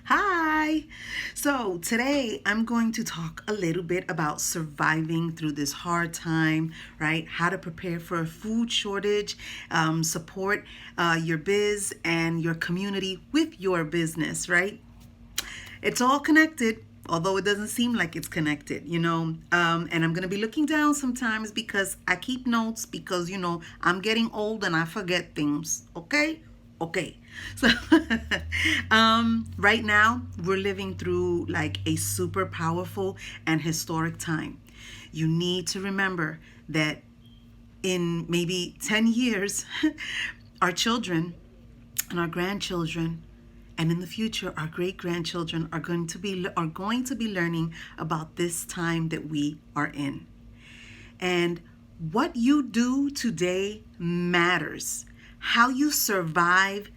Hi! So, today I'm going to talk a little bit about surviving through this hard time, right? How to prepare for a food shortage, support your biz and your community with your business, right? It's all connected, although it doesn't seem like it's connected, and I'm going to be looking down sometimes because I keep notes because, I'm getting old and I forget things, okay? Okay. So, right now, we're living through like a super powerful and historic time. You need to remember that in maybe 10 years, our children and our grandchildren and in the future our great grandchildren are going to be learning about this time that we are in. And what you do today matters. How you survive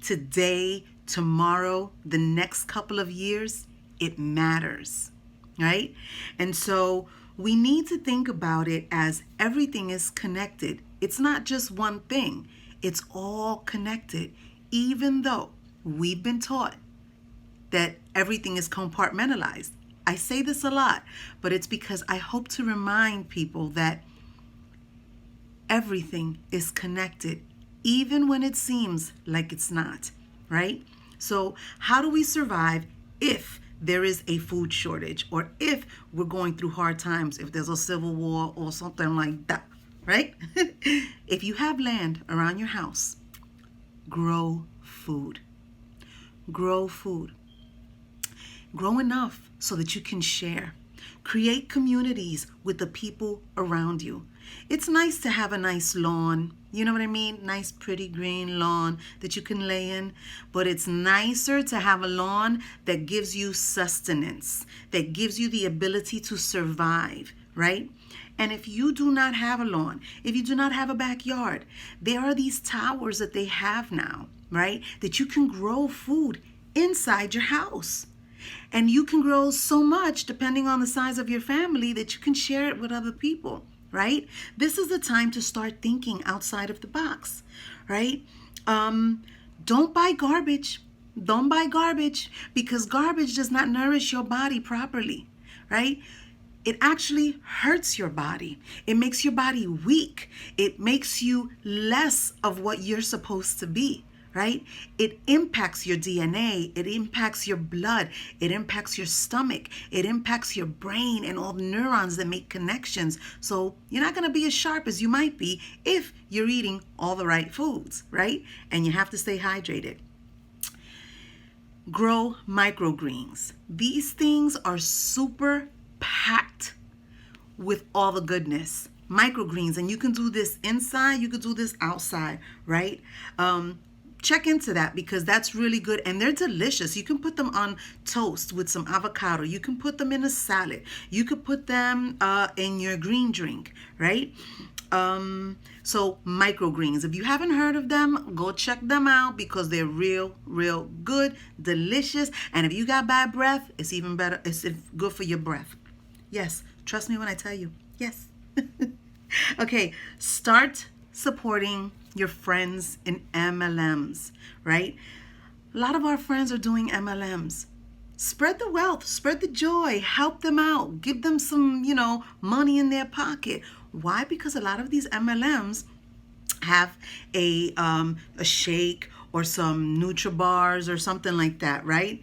today, tomorrow, the next couple of years, it matters, right? And so we need to think about it as everything is connected. It's not just one thing, it's all connected, even though we've been taught that everything is compartmentalized. I say this a lot, but it's because I hope to remind people that everything is connected, even when it seems like it's not, right? So, how do we survive if there is a food shortage or if we're going through hard times, if there's a civil war or something like that, right? If you have land around your house, grow food. Grow food. Grow enough so that you can share. Create communities with the people around you. It's nice to have a nice lawn. You know what I mean? Nice, pretty green lawn that you can lay in. But it's nicer to have a lawn that gives you sustenance, that gives you the ability to survive, right? And if you do not have a lawn, if you do not have a backyard, there are these towers that they have now, right? That you can grow food inside your house. And you can grow so much depending on the size of your family that you can share it with other people, right? This is the time to start thinking outside of the box, right? Don't buy garbage. Don't buy garbage because garbage does not nourish your body properly, right? It actually hurts your body. It makes your body weak. It makes you less of what you're supposed to be, right? It impacts your DNA. It impacts your blood. It impacts your stomach. It impacts your brain and all the neurons that make connections. So you're not going to be as sharp as you might be if you're eating all the right foods, right? And you have to stay hydrated. Grow microgreens. These things are super packed with all the goodness. Microgreens, and you can do this inside, you could do this outside, right? Check into that because that's really good and they're delicious. You can put them on toast with some avocado. You can put them in a salad. You could put them in your green drink, right? So microgreens, if you haven't heard of them, go check them out because they're real good, delicious. And if you got bad breath, it's even better. It's good for your breath. Yes, trust me when I tell you. Yes. Okay, start supporting your friends in MLMs, right? A lot of our friends are doing MLMs. Spread the wealth, spread the joy, help them out, give them some, money in their pocket. Why? Because a lot of these MLMs have a shake or some NutriBars or something like that, right?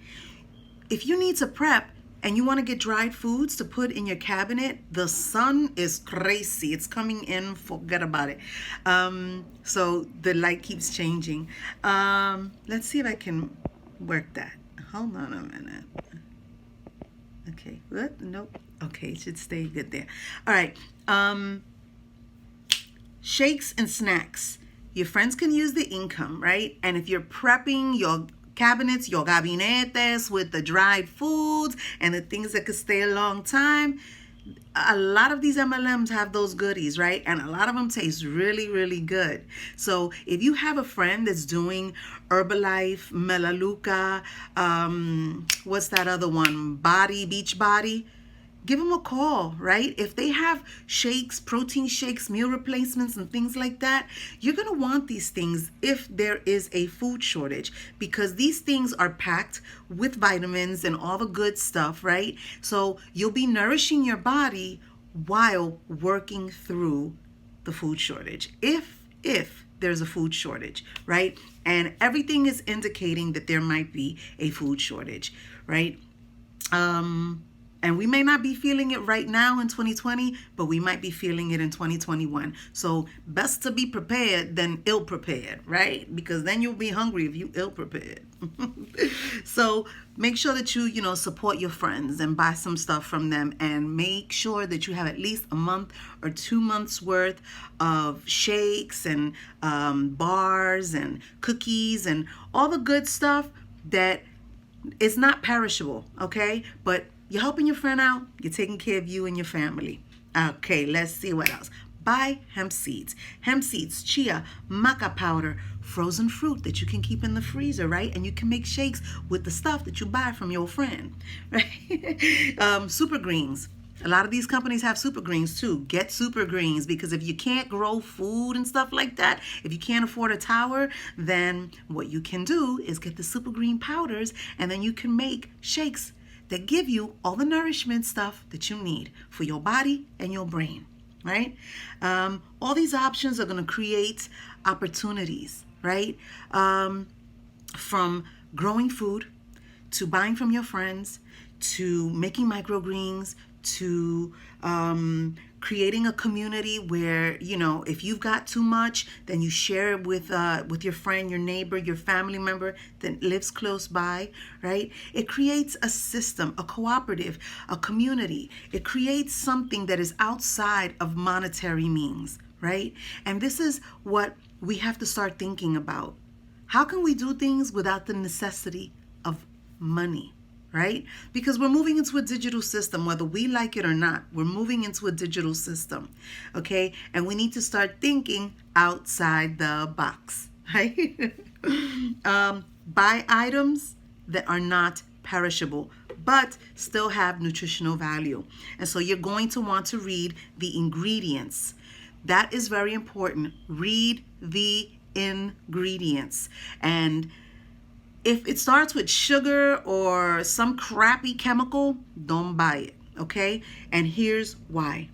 If you need to prep and you want to get dried foods to put in your cabinet, the sun is crazy. It's coming in, forget about it. So the light keeps changing. Let's see if I can work that. Hold on a minute. Okay, what? Nope. Okay, it should stay good there. All right. Shakes and snacks. Your friends can use the income, right? And if you're prepping your cabinets, your gabinetes with the dried foods and the things that could stay a long time, a lot of these MLMs have those goodies, right? And a lot of them taste really good. So if you have a friend that's doing Herbalife, Melaleuca, what's that other one? Beach Body. give them a call, right? If they have shakes, protein shakes, meal replacements, and things like that, you're going to want these things if there is a food shortage, because these things are packed with vitamins and all the good stuff, right? So you'll be nourishing your body while working through the food shortage. If there's a food shortage, right? And everything is indicating that there might be a food shortage, right? And we may not be feeling it right now in 2020, but we might be feeling it in 2021. So best to be prepared than ill prepared, right? Because then you'll be hungry if you ill prepared. So make sure that you support your friends and buy some stuff from them, and make sure that you have at least a month or 2 months worth of shakes and bars and cookies and all the good stuff that is not perishable, okay? But you're helping your friend out, you're taking care of you and your family. Okay, let's see what else. Buy hemp seeds. Hemp seeds, chia, maca powder, frozen fruit that you can keep in the freezer, right? And you can make shakes with the stuff that you buy from your friend, right? Super greens. A lot of these companies have super greens too. Get super greens, because if you can't grow food and stuff like that, if you can't afford a tower, then what you can do is get the super green powders, and then you can make shakes that give you all the nourishment stuff that you need for your body and your brain, right? All these options are going to create opportunities, right? From growing food to buying from your friends to making microgreens to creating a community where, if you've got too much, then you share it with your friend, your neighbor, your family member that lives close by, right? It creates a system, a cooperative, a community. It creates something that is outside of monetary means, right? And this is what we have to start thinking about. How can we do things without the necessity of money? Right? Because we're moving into a digital system, whether we like it or not. We're moving into a digital system, okay? And we need to start thinking outside the box, right? Buy items that are not perishable, but still have nutritional value. And so you're going to want to read the ingredients. That is very important. Read the ingredients. And if it starts with sugar or some crappy chemical, don't buy it, okay? And here's why.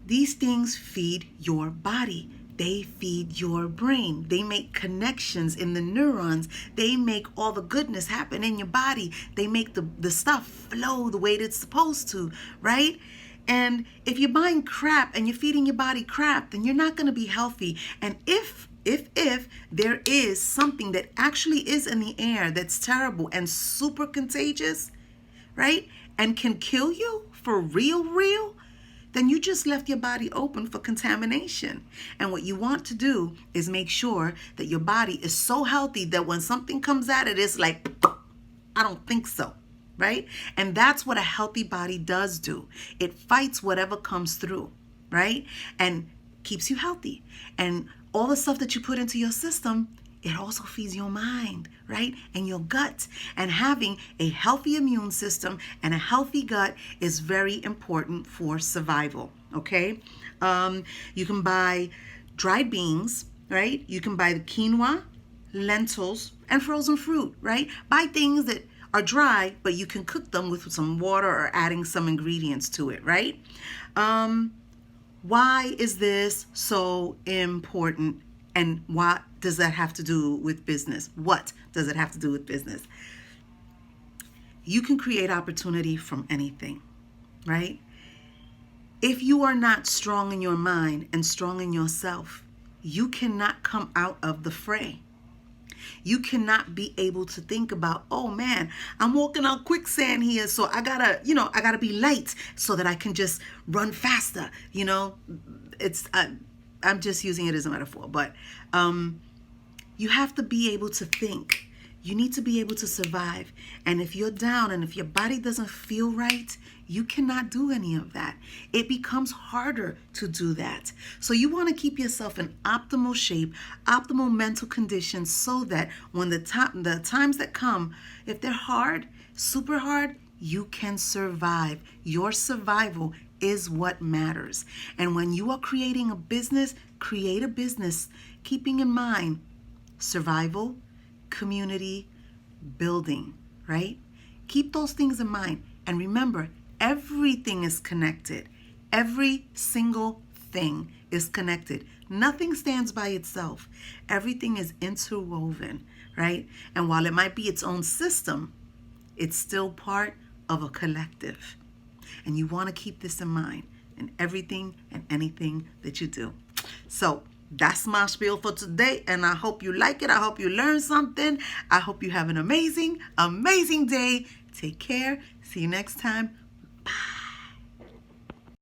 These things feed your body. They feed your brain. They make connections in the neurons. They make all the goodness happen in your body. They make the stuff flow the way that it's supposed to, right? And if you're buying crap and you're feeding your body crap, then you're not going to be healthy. And if there is something that actually is in the air that's terrible and super contagious, right, and can kill you for real, then you just left your body open for contamination. And what you want to do is make sure that your body is so healthy that when something comes at it, it's like, I don't think so, right? And that's what a healthy body does do. It fights whatever comes through, right? And keeps you healthy. And all the stuff that you put into your system, it also feeds your mind, right? And your gut. And having a healthy immune system and a healthy gut is very important for survival, okay? You can buy dried beans, right? You can buy the quinoa, lentils, and frozen fruit, right? Buy things that are dry, but you can cook them with some water or adding some ingredients to it, right? Why is this so important, and what does that have to do with business? What does it have to do with business? You can create opportunity from anything, right? If you are not strong in your mind and strong in yourself, you cannot come out of the fray. You cannot be able to think about, oh man, I'm walking on quicksand here, so I gotta be light so that I can just run faster. I'm just using it as a metaphor, but you have to be able to think. You need to be able to survive. And if you're down and if your body doesn't feel right, you cannot do any of that. It becomes harder to do that. So you want to keep yourself in optimal shape, optimal mental condition, so that when the times that come, if they're hard, super hard, you can survive. Your survival is what matters. And when you are creating a business, create a business keeping in mind survival, community, building, right? Keep those things in mind. And remember, everything is connected. Every single thing is connected. Nothing stands by itself. Everything is interwoven, right? And while it might be its own system, it's still part of a collective. And you want to keep this in mind in everything and anything that you do. So that's my spiel for today, and I hope you like it. I hope you learned something. I hope you have an amazing, amazing day. Take care. See you next time. Bye.